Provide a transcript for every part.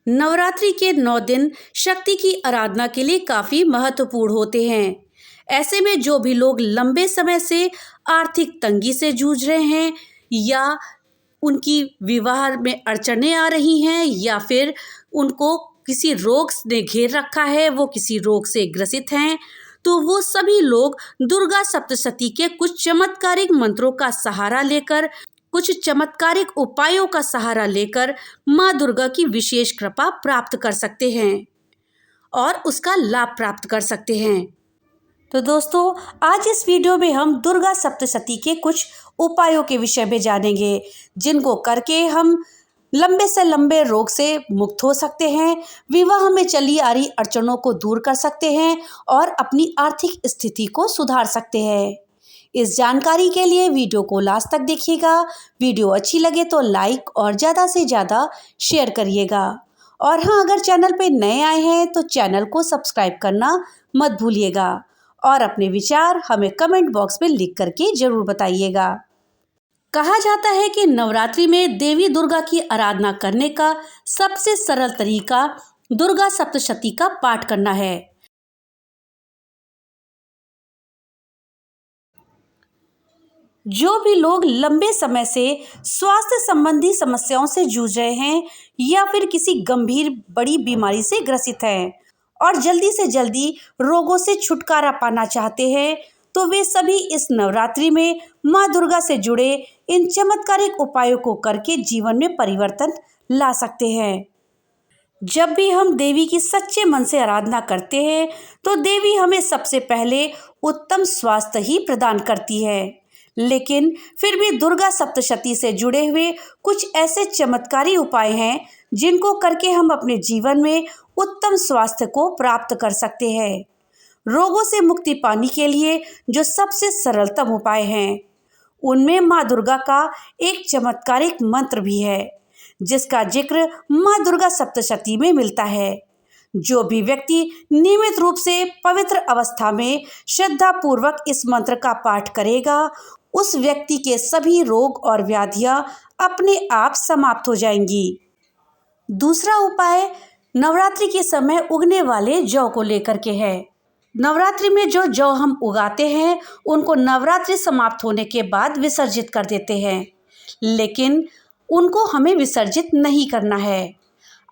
नवरात्रि के 9 दिन शक्ति की आराधना के लिए काफ़ी महत्वपूर्ण होते हैं। ऐसे में जो भी लोग लंबे समय से आर्थिक तंगी से जूझ रहे हैं या उनकी विवाह में अड़चनें आ रही हैं या फिर उनको किसी रोग ने घेर रखा है, वो किसी रोग से ग्रसित हैं, तो वो सभी लोग दुर्गा सप्तशती के कुछ चमत्कारिक मंत्रों का सहारा लेकर, कुछ चमत्कारिक उपायों का सहारा लेकर माँ दुर्गा की विशेष कृपा प्राप्त कर सकते हैं और उसका लाभ प्राप्त कर सकते हैं। तो दोस्तों, आज इस वीडियो में हम दुर्गा सप्तशती के कुछ उपायों के विषय में जानेंगे, जिनको करके हम लंबे से लंबे रोग से मुक्त हो सकते हैं, विवाह में चली आ रही अड़चनों को दूर कर सकते हैं और अपनी आर्थिक स्थिति को सुधार सकते हैं। इस जानकारी के लिए वीडियो को लास्ट तक देखिएगा। वीडियो अच्छी लगे तो लाइक और ज़्यादा से ज़्यादा शेयर करिएगा। और हाँ, अगर चैनल पे नए आए हैं तो चैनल को सब्सक्राइब करना मत भूलिएगा और अपने विचार हमें कमेंट बॉक्स में लिख करके ज़रूर बताइएगा। कहा जाता है कि नवरात्रि में देवी दुर्गा की आराधना करने का सबसे सरल तरीका दुर्गा सप्तशती का पाठ करना है। जो भी लोग लंबे समय से स्वास्थ्य संबंधी समस्याओं से जूझ रहे हैं या फिर किसी गंभीर बड़ी बीमारी से ग्रसित हैं और जल्दी से जल्दी रोगों से छुटकारा पाना चाहते हैं, तो वे सभी इस नवरात्रि में माँ दुर्गा से जुड़े इन चमत्कारिक उपायों को करके जीवन में परिवर्तन ला सकते हैं। जब भी हम देवी की सच्चे मन से आराधना करते हैं तो देवी हमें सबसे पहले उत्तम स्वास्थ्य ही प्रदान करती है, लेकिन फिर भी दुर्गा सप्तशती से जुड़े हुए कुछ ऐसे चमत्कारी उपाय हैं जिनको करके हम अपने जीवन में उत्तम स्वास्थ्य को प्राप्त कर सकते हैं। रोगों से मुक्ति पाने के लिए जो सबसे सरलतम उपाय हैं, उनमें माँ दुर्गा का एक चमत्कारिक मंत्र भी है, जिसका जिक्र माँ दुर्गा सप्तशती में मिलता है। जो भी व्यक्ति नियमित रूप से पवित्र अवस्था में श्रद्धा पूर्वक इस मंत्र का पाठ करेगा, उस व्यक्ति के सभी रोग और व्याधियां अपने आप समाप्त हो जाएंगी। दूसरा उपाय नवरात्रि के समय उगने वाले जौ को लेकर के है। नवरात्रि में जो जौ हम उगाते हैं उनको नवरात्रि समाप्त होने के बाद विसर्जित कर देते हैं, लेकिन उनको हमें विसर्जित नहीं करना है।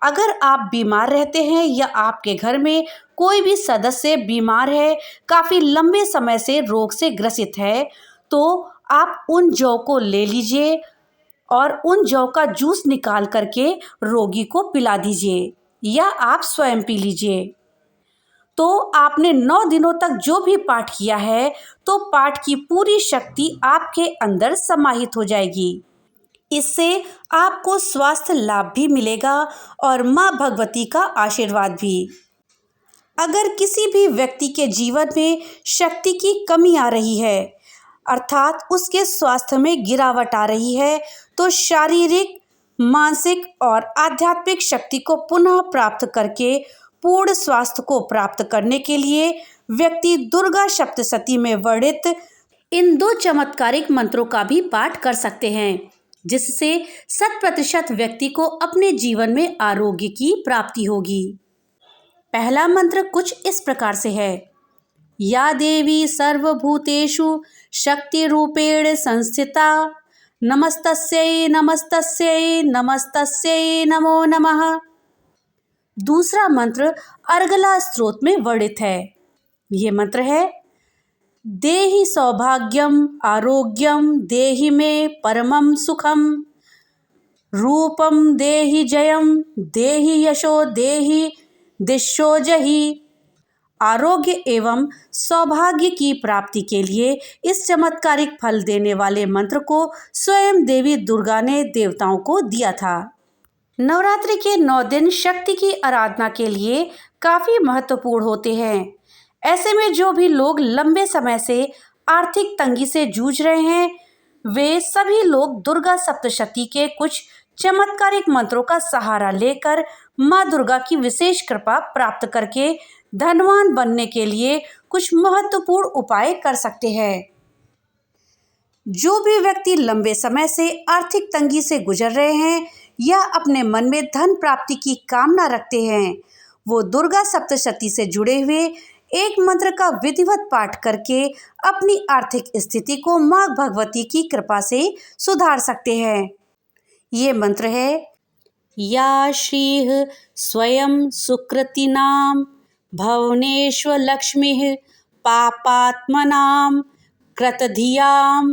अगर आप बीमार रहते हैं या आपके घर में कोई भी सदस्य बीमार है, काफ़ी लंबे समय से रोग से ग्रसित है, तो आप उन जौ को ले लीजिए और उन जौ का जूस निकाल करके रोगी को पिला दीजिए या आप स्वयं पी लीजिए। तो आपने 9 दिनों तक जो भी पाठ किया है, तो पाठ की पूरी शक्ति आपके अंदर समाहित हो जाएगी। इससे आपको स्वास्थ्य लाभ भी मिलेगा और माँ भगवती का आशीर्वाद भी। अगर किसी भी व्यक्ति के जीवन में शक्ति की कमी आ रही है, अर्थात उसके स्वास्थ्य में गिरावट आ रही है, तो शारीरिक, मानसिक और आध्यात्मिक शक्ति को पुनः प्राप्त करके पूर्ण स्वास्थ्य को प्राप्त करने के लिए व्यक्ति दुर्गा सप्तशती में वर्णित इन 2 चमत्कारिक मंत्रों का भी पाठ कर सकते हैं, जिससे 100% व्यक्ति को अपने जीवन में आरोग्य की प्राप्ति होगी। पहला मंत्र कुछ इस प्रकार से है। या देवी सर्वभूतेषु शक्ति रूपेण संस्थिता, नमस्तस्यै नमस्तस्यै नमस्तस्यै नमो नमः। दूसरा मंत्र अर्गला स्तोत्र में वर्णित है। ये मंत्र है। देहि सौभाग्यम आरोग्यम देहि में परमं सुखम, रूपम देहि जयम देहि यशो देहि दिशोजहि। आरोग्य एवं सौभाग्य की प्राप्ति के लिए इस चमत्कारिक फल देने वाले मंत्र को स्वयं देवी दुर्गा ने देवताओं को दिया था। नवरात्रि के 9 दिन शक्ति की आराधना के लिए काफ़ी महत्वपूर्ण होते हैं। ऐसे में जो भी लोग लंबे समय से आर्थिक तंगी से जूझ रहे हैं, वे सभी लोग दुर्गा सप्तशती के कुछ चमत्कारिक मंत्रों का सहारा लेकर माँ दुर्गा की विशेष कृपा प्राप्त करके धनवान बनने के लिए कुछ महत्वपूर्ण उपाय कर सकते हैं। जो भी व्यक्ति लंबे समय से आर्थिक तंगी से गुजर रहे हैं या अपने मन में धन प्राप्ति की कामना रखते हैं, वो दुर्गा सप्तशती से जुड़े हुए एक मंत्र का विधिवत पाठ करके अपनी आर्थिक स्थिति को माँ भगवती की कृपा से सुधार सकते हैं। ये मंत्र है, या श्रीः स्वयं सुकृतिनां भुवनेश्वरलक्ष्मीः पापात्मनां कृतधियां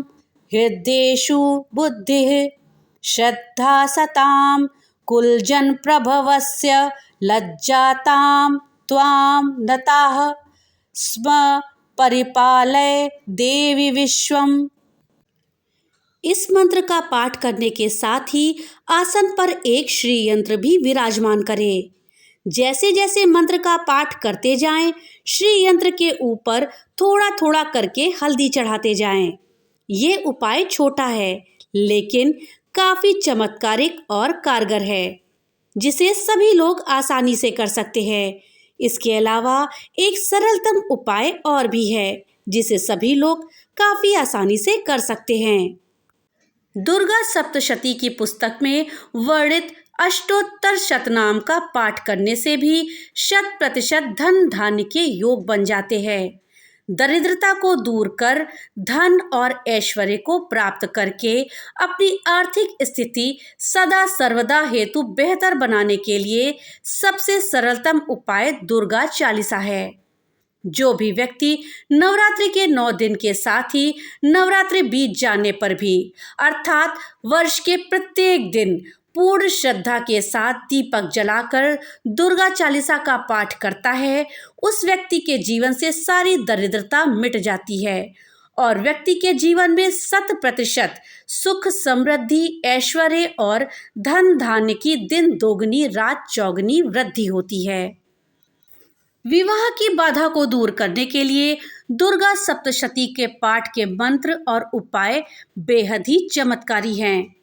हृदेषु बुद्धिः श्रद्धा सतां कुलजनप्रभवस्य लज्जातां त्वां नताः स्म परिपालय देवी विश्वम। इस मंत्र का पाठ करने के साथ ही आसन पर एक श्री यंत्र भी विराजमान करें। जैसे जैसे मंत्र का पाठ करते जाएं, श्री यंत्र के ऊपर थोड़ा थोड़ा करके हल्दी चढ़ाते जाएं। ये उपाय छोटा है लेकिन काफी चमत्कारिक और कारगर है, जिसे सभी लोग आसानी से कर सकते हैं। इसके अलावा एक सरलतम उपाय और भी है, जिसे सभी लोग काफी आसानी से कर सकते हैं। दुर्गा सप्तशती की पुस्तक में वर्णित अष्टोत्तर शतनाम का पाठ करने से भी 100% धन धान्य के योग बन जाते हैं। दरिद्रता को दूर कर धन और ऐश्वर्य को प्राप्त करके अपनी आर्थिक स्थिति सदा सर्वदा हेतु बेहतर बनाने के लिए सबसे सरलतम उपाय दुर्गा चालीसा है। जो भी व्यक्ति नवरात्रि के 9 दिन के साथ ही नवरात्रि बीत जाने पर भी अर्थात वर्ष के प्रत्येक दिन पूर्ण श्रद्धा के साथ दीपक जलाकर दुर्गा चालीसा का पाठ करता है, उस व्यक्ति के जीवन से सारी दरिद्रता मिट जाती है और व्यक्ति के जीवन में 100% सुख, समृद्धि, ऐश्वर्य और धन धान्य की दिन दोगुनी रात चौगुनी वृद्धि होती है। विवाह की बाधा को दूर करने के लिए दुर्गा सप्तशती के पाठ के मंत्र और उपाय बेहद ही चमत्कारी हैं।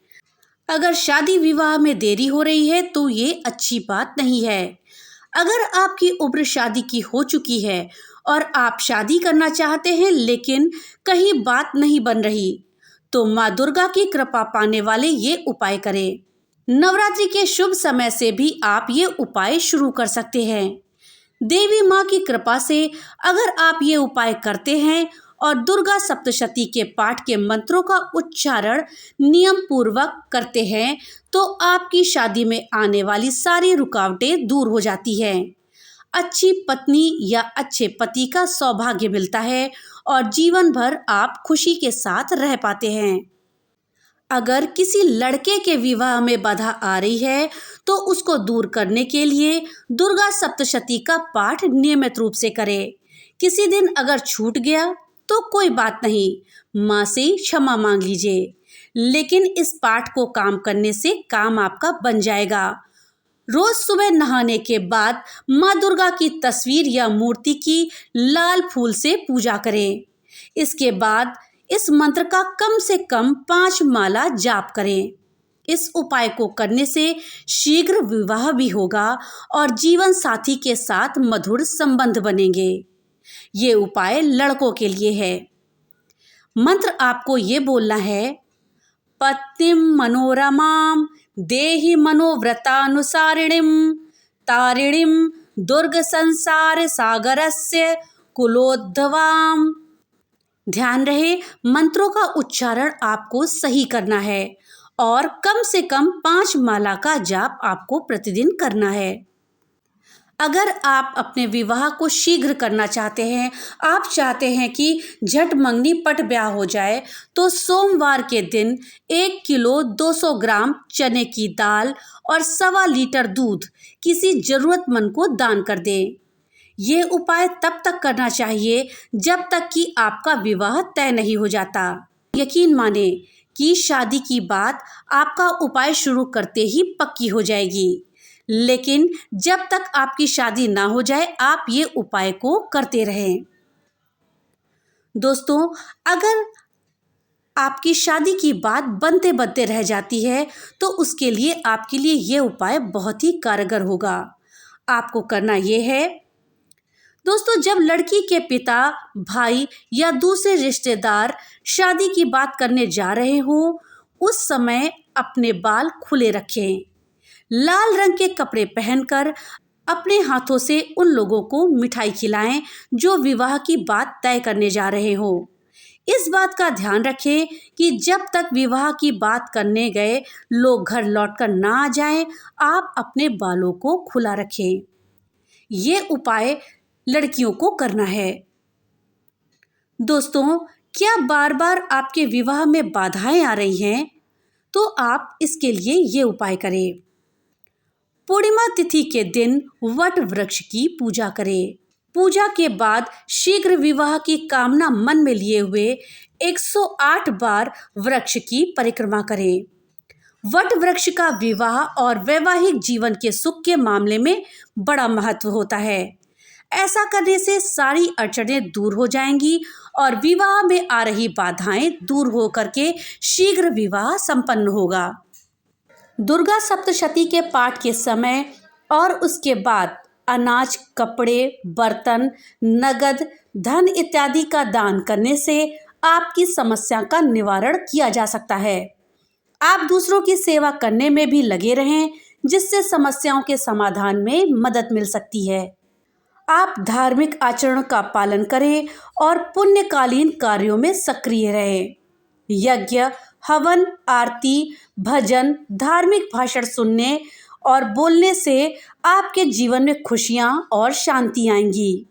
अगर शादी विवाह में देरी हो रही है तो ये अच्छी बात नहीं है। अगर आपकी उम्र शादी की हो चुकी है और आप शादी करना चाहते हैं लेकिन कहीं बात नहीं बन रही, तो माँ दुर्गा की कृपा पाने वाले ये उपाय करें। नवरात्रि के शुभ समय से भी आप ये उपाय शुरू कर सकते हैं। देवी माँ की कृपा से अगर आप ये उपाय करते हैं और दुर्गा सप्तशती के पाठ के मंत्रों का उच्चारण नियम पूर्वक करते हैं, तो आपकी शादी में आने वाली सारी रुकावटें दूर हो जाती हैं। अच्छी पत्नी या अच्छे पति का सौभाग्य मिलता है और जीवन भर आप खुशी के साथ रह पाते हैं। अगर किसी लड़के के विवाह में बाधा आ रही है तो उसको दूर करने के लिए दुर्गा सप्तशती का पाठ नियमित रूप से करें। किसी दिन अगर छूट गया तो कोई बात नहीं, माँ से क्षमा मांग लीजिए, लेकिन इस पाठ को काम करने से काम आपका बन जाएगा। रोज सुबह नहाने के बाद माँ दुर्गा की तस्वीर या मूर्ति की लाल फूल से पूजा करें। इसके बाद इस मंत्र का कम से कम 5 माला जाप करें। इस उपाय को करने से शीघ्र विवाह भी होगा और जीवन साथी के साथ मधुर संबंध बनेंगे। ये उपाय लड़कों के लिए है। मंत्र आपको ये बोलना है, पत्नीम मनोरमां देहि मनोव्रतानुसारिणीं तारिणीं दुर्ग संसार सागरस्य कुलोद्भवां। ध्यान रहे, मंत्रों का उच्चारण आपको सही करना है और कम से कम 5 माला का जाप आपको प्रतिदिन करना है। अगर आप अपने विवाह को शीघ्र करना चाहते हैं, आप चाहते हैं कि झट मंगनी पट ब्याह हो जाए, तो सोमवार के दिन 1 किलो 200 ग्राम चने की दाल और 1.25 लीटर दूध किसी जरूरतमंद को दान कर दें। ये उपाय तब तक करना चाहिए जब तक कि आपका विवाह तय नहीं हो जाता। यकीन माने कि शादी की बात आपका उपाय शुरू करते ही पक्की हो जाएगी, लेकिन जब तक आपकी शादी ना हो जाए आप ये उपाय को करते रहें। दोस्तों, अगर आपकी शादी की बात बनते बनते रह जाती है तो उसके लिए आपके लिए ये उपाय बहुत ही कारगर होगा। आपको करना ये है, दोस्तों, जब लड़की के पिता, भाई या दूसरे रिश्तेदार शादी की बात करने जा रहे हो, उस समय अपने बाल खुले रखें। लाल रंग के कपड़े पहनकर अपने हाथों से उन लोगों को मिठाई खिलाएं जो विवाह की बात तय करने जा रहे हो। इस बात का ध्यान रखें कि जब तक विवाह की बात करने गए लोग घर लौटकर ना आ जाएं, आप अपने बालों को खुला रखें। ये उपाय लड़कियों को करना है। दोस्तों, क्या बार बार आपके विवाह में बाधाएं आ रही हैं? तो आप इसके लिए ये उपाय करें। पूर्णिमा तिथि के दिन वट वृक्ष की पूजा करें। पूजा के बाद शीघ्र विवाह की कामना मन में लिए हुए 108 बार वृक्ष की परिक्रमा करें। वट वृक्ष का विवाह और वैवाहिक जीवन के सुख के मामले में बड़ा महत्व होता है। ऐसा करने से सारी अड़चनें दूर हो जाएंगी और विवाह में आ रही बाधाएं दूर हो करके शीघ्र विवाह संपन्न होगा। दुर्गा सप्तशती के पाठ के समय और उसके बाद अनाज, कपड़े, बर्तन, नगद, धन इत्यादि का दान करने से आपकी समस्या का निवारण किया जा सकता है। आप दूसरों की सेवा करने में भी लगे रहें, जिससे समस्याओं के समाधान में मदद मिल सकती है। आप धार्मिक आचरण का पालन करें और पुण्यकालीन कार्यों में सक्रिय रहें। यज्ञ, हवन, आरती, भजन, धार्मिक भाषण सुनने और बोलने से आपके जीवन में खुशियां और शांति आएंगी।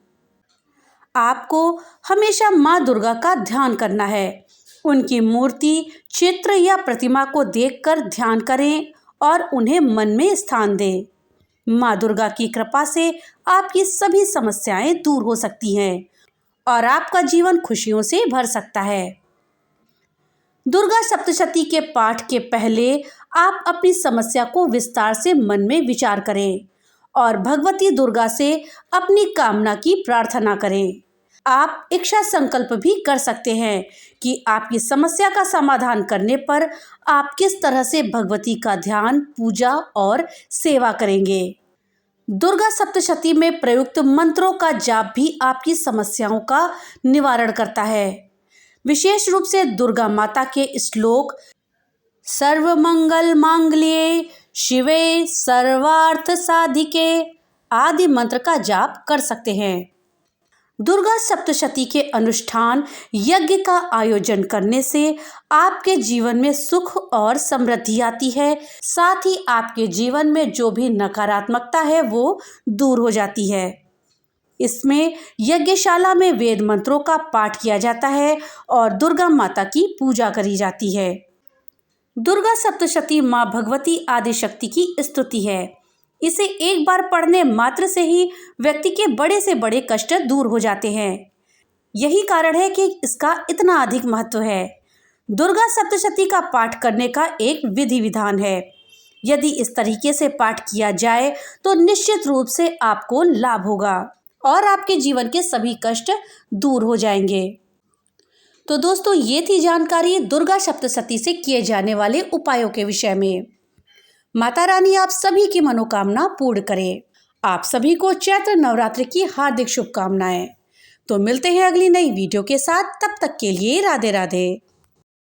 आपको हमेशा माँ दुर्गा का ध्यान करना है। उनकी मूर्ति, चित्र या प्रतिमा को देखकर ध्यान करें और उन्हें मन में स्थान दें। माँ दुर्गा की कृपा से आपकी सभी समस्याएं दूर हो सकती हैं और आपका जीवन खुशियों से भर सकता है। दुर्गा सप्तशती के पाठ के पहले आप अपनी समस्या को विस्तार से मन में विचार करें और भगवती दुर्गा से अपनी कामना की प्रार्थना करें। आप इच्छा संकल्प भी कर सकते हैं कि आपकी समस्या का समाधान करने पर आप किस तरह से भगवती का ध्यान, पूजा और सेवा करेंगे। दुर्गा सप्तशती में प्रयुक्त मंत्रों का जाप भी आपकी समस्याओं का निवारण करता है। विशेष रूप से दुर्गा माता के श्लोक सर्वमंगल मांगल्ये शिवे सर्वार्थ साधिके आदि मंत्र का जाप कर सकते हैं। दुर्गा सप्तशती के अनुष्ठान, यज्ञ का आयोजन करने से आपके जीवन में सुख और समृद्धि आती है। साथ ही आपके जीवन में जो भी नकारात्मकता है वो दूर हो जाती है। इसमें यज्ञशाला में वेद मंत्रों का पाठ किया जाता है और दुर्गा माता की पूजा करी जाती है। दुर्गा सप्तशती माँ भगवती आदिशक्ति की स्तुति है। इसे एक बार पढ़ने मात्र से ही व्यक्ति के बड़े से बड़े कष्ट दूर हो जाते हैं। यही कारण है कि इसका इतना अधिक महत्व है। दुर्गा सप्तशती का पाठ करने का एक विधि विधान है। यदि इस तरीके से पाठ किया जाए तो निश्चित रूप से आपको लाभ होगा और आपके जीवन के सभी कष्ट दूर हो जाएंगे। तो दोस्तों, ये थी जानकारी दुर्गा सप्तशती से किए जाने वाले उपायों के विषय में। माता रानी आप सभी की मनोकामना पूर्ण करे। आप सभी को चैत्र नवरात्रि की हार्दिक शुभकामनाएं। तो मिलते हैं अगली नई वीडियो के साथ। तब तक के लिए राधे राधे।